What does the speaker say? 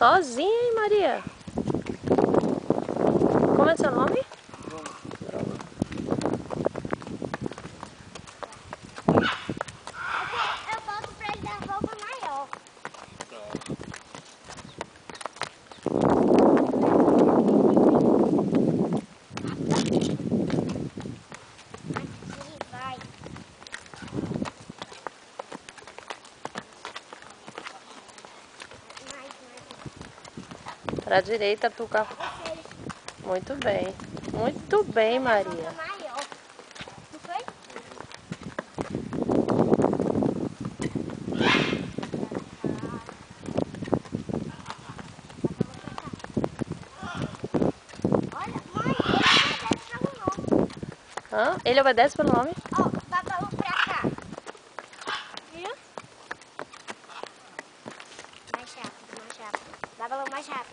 Sozinha, hein, Maria? Como é seu nome? Bruna. Eu boto pra ele dar roupa maior. Aqui vai. Para a direita, Tuca. Muito bem. Muito bem, Maria. Maior. Não foi? Olha, mãe, ele obedece pelo nome. Hã? Ele obedece pelo nome? Ó, Babalu pra cá. Viu? Mais rápido, mais rápido. Babalu mais rápido.